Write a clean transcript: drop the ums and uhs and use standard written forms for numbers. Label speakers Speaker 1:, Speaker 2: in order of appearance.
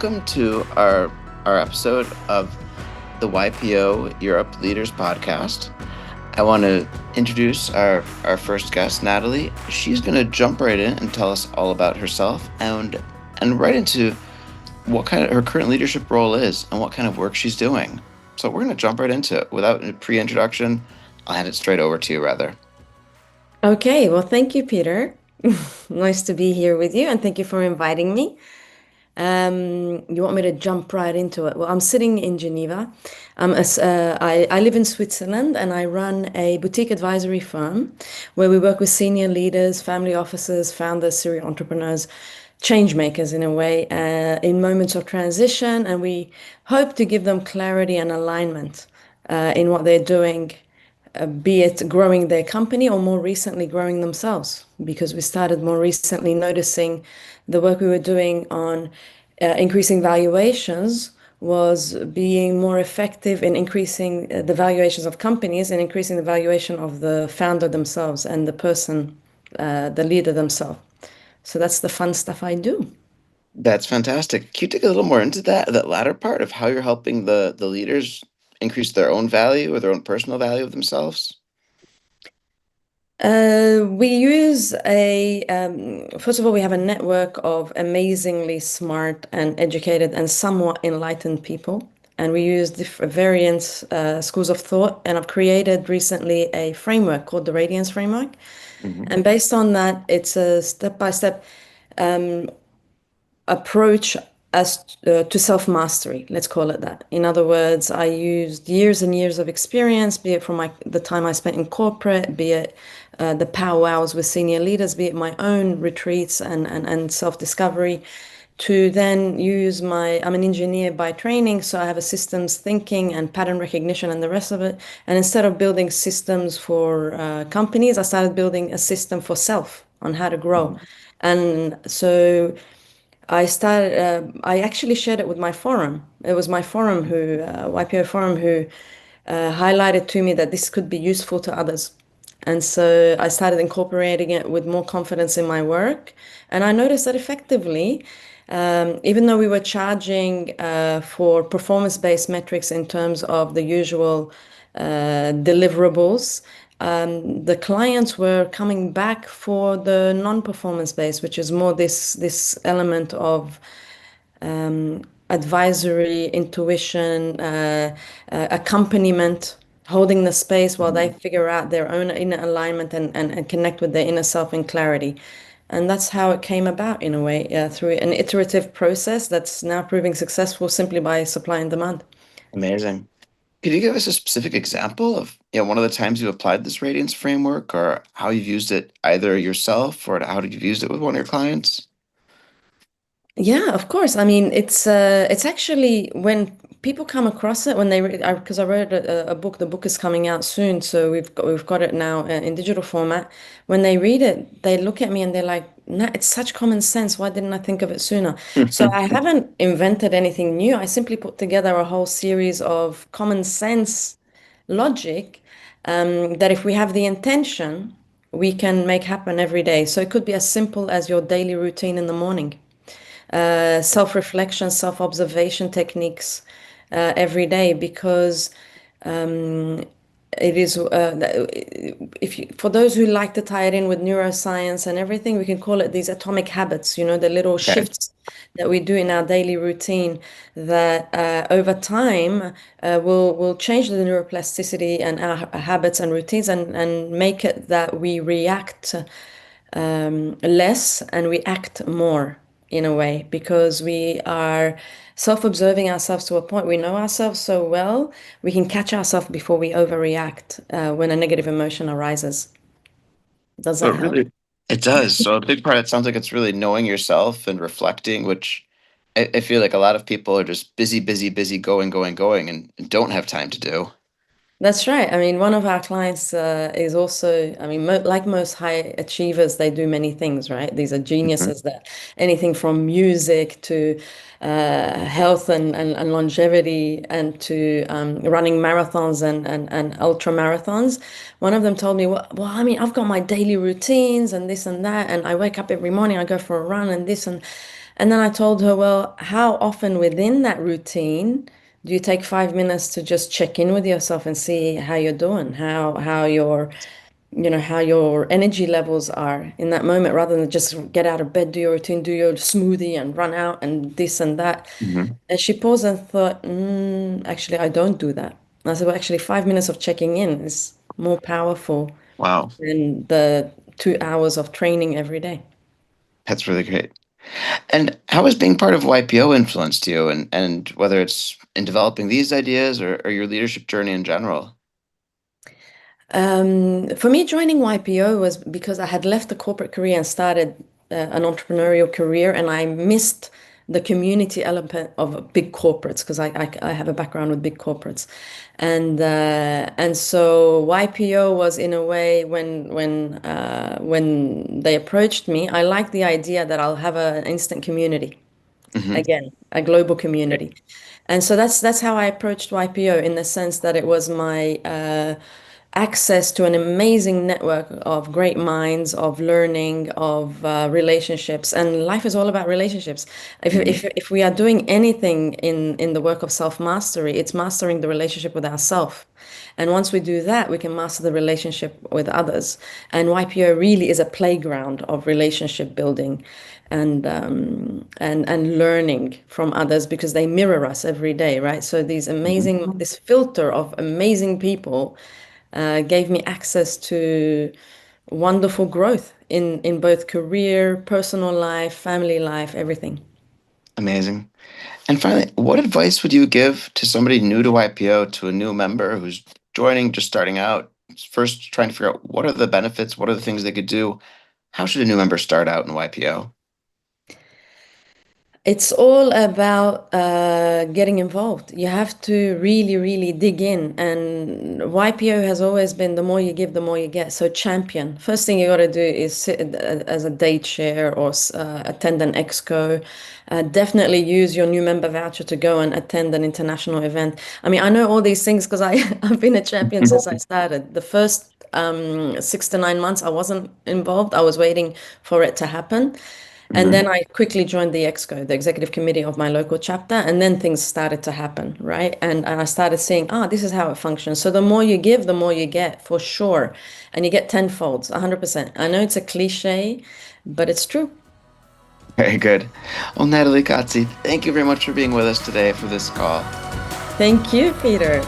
Speaker 1: welcome to our episode of the YPO Europe Leaders Podcast. I want to introduce our first guest, Nathalie. She's going to jump right in and tell us all about herself and right into what kind of her current leadership role is and what kind of work she's doing. So we're going to jump right into it without a pre-introduction. I'll hand it straight over to you, rather.
Speaker 2: Okay, well, thank you, Peter. Nice to be here with you, and thank you for inviting me. You want me to jump right into it? Well, I'm sitting in Geneva. I live in Switzerland, and I run a boutique advisory firm where we work with senior leaders, family officers, founders, serial entrepreneurs, change makers in a way, in moments of transition, and we hope to give them clarity and alignment in what they're doing, be it growing their company or more recently growing themselves, because we started more recently noticing the work we were doing on increasing valuations was being more effective in increasing the valuations of companies and increasing the valuation of the founder themselves and the person, the leader themselves. So that's the fun stuff I do.
Speaker 1: That's fantastic. Can you dig a little more into that latter part of how you're helping the leaders increase their own value or their own personal value of themselves?
Speaker 2: We use first of all, we have a network of amazingly smart and educated and somewhat enlightened people. And we use various schools of thought. And I've created recently a framework called the Radiance Framework.
Speaker 1: Mhm.
Speaker 2: And based on that, it's a step-by-step approach as to self-mastery, let's call it that. In other words, I used years and years of experience, be it from the time I spent in corporate, be it the powwows with senior leaders, be it my own retreats and self-discovery, to then use I'm an engineer by training, so I have a systems thinking and pattern recognition and the rest of it. And instead of building systems for companies, I started building a system for self on how to grow. And so I actually shared it with my forum. It was my forum YPO forum, who highlighted to me that this could be useful to others. And so I started incorporating it with more confidence in my work. And I noticed that effectively, even though we were charging for performance-based metrics in terms of the usual deliverables, the clients were coming back for the non-performance based, which is more this element of advisory, intuition, accompaniment, holding the space while they
Speaker 1: Mhm.
Speaker 2: figure out their own inner alignment and connect with their inner self in clarity. And that's how it came about in a way, through an iterative process that's now proving successful simply by supply and demand.
Speaker 1: Amazing. Could you give us a specific example of, one of the times you applied this Radiance framework or how you've used it either yourself or how you've used it with one of your clients?
Speaker 2: Yeah, of course. I mean, it's actually when people come across it when they read, because I wrote a book. The book is coming out soon, so we've got it now in digital format. When they read it, they look at me and they're like, "Nah, it's such common sense. Why didn't I think of it sooner?" So I haven't invented anything new. I simply put together a whole series of common sense logic that if we have the intention, we can make happen every day. So it could be as simple as your daily routine in the morning, self-reflection, self-observation techniques every day, because it is if you, for those who like to tie it in with neuroscience and everything, we can call it these atomic habits, the little
Speaker 1: Okay.
Speaker 2: shifts that we do in our daily routine that over time will change the neuroplasticity and our habits and routines, and make it that we react less and we act more in a way, because we are self-observing ourselves to a point. We know ourselves so well, we can catch ourselves before we overreact when a negative emotion arises. Does
Speaker 1: So
Speaker 2: that
Speaker 1: it
Speaker 2: help?
Speaker 1: really, it does. So a big part, it sounds like it's really knowing yourself and reflecting, which I feel like a lot of people are just busy, busy, busy, going, going, going, and don't have time to do.
Speaker 2: That's right. I mean, one of our clients is also, I mean, mo like most high achievers, they do many things, right? These are
Speaker 1: Mhm.
Speaker 2: geniuses that anything from music to health and longevity, and to running marathons and ultra marathons. One of them told me, well, I mean, I've got my daily routines and this and that, and I wake up every morning, I go for a run and this. And then I told her, well, how often within that routine do you take 5 minutes to just check in with yourself and see how you're doing, how your how your energy levels are in that moment, rather than just get out of bed, do your routine, do your smoothie and run out and this and that.
Speaker 1: Hmm.
Speaker 2: And she paused and thought, actually, I don't do that. And I said, well, actually, 5 minutes of checking in is more powerful
Speaker 1: Wow,
Speaker 2: than the 2 hours of training every day.
Speaker 1: that's really great. And how has being part of YPO influenced you, and whether it's in developing these ideas or your leadership journey in general?
Speaker 2: For me, joining YPO was because I had left the corporate career and started an entrepreneurial career, and I missed the community element of big corporates because I have a background with big corporates, and so YPO was in a way when they approached me, I liked the idea that I'll have an instant community
Speaker 1: Hmm.
Speaker 2: again, a global community. And so that's how I approached YPO in the sense that it was my access to an amazing network of great minds, of learning, of relationships. And life is all about relationships. If we are doing anything in the work of self-mastery, it's mastering the relationship with ourselves. And once we do that, we can master the relationship with others. And YPO really is a playground of relationship building and learning from others because they mirror us every day, right? So this filter of amazing people gave me access to wonderful growth in both career, personal life, family life, everything.
Speaker 1: Amazing. And finally, what advice would you give to somebody new to YPO, to a new member who's joining, just starting out, first trying to figure out what are the benefits, what are the things they could do? How should a new member start out in YPO?
Speaker 2: It's all about getting involved. You have to really, really dig in. And YPO has always been the more you give, the more you get. So champion. First thing you got to do is sit as a day chair or attend an exco. Definitely use your new member voucher to go and attend an international event. I mean, I know all these things because I've been a champion since I started. The first 6 to 9 months, I wasn't involved. I was waiting for it to happen. And then
Speaker 1: Hmm.
Speaker 2: I quickly joined the EXCO, the executive committee of my local chapter, and then things started to happen, right? And I started seeing, this is how it functions. So the more you give, the more you get, for sure. And you get tenfolds, 100%. I know it's a cliche, but it's true.
Speaker 1: Very good. Well, Nathalie Kazzi, thank you very much for being with us today for this call.
Speaker 2: Thank you, Peter.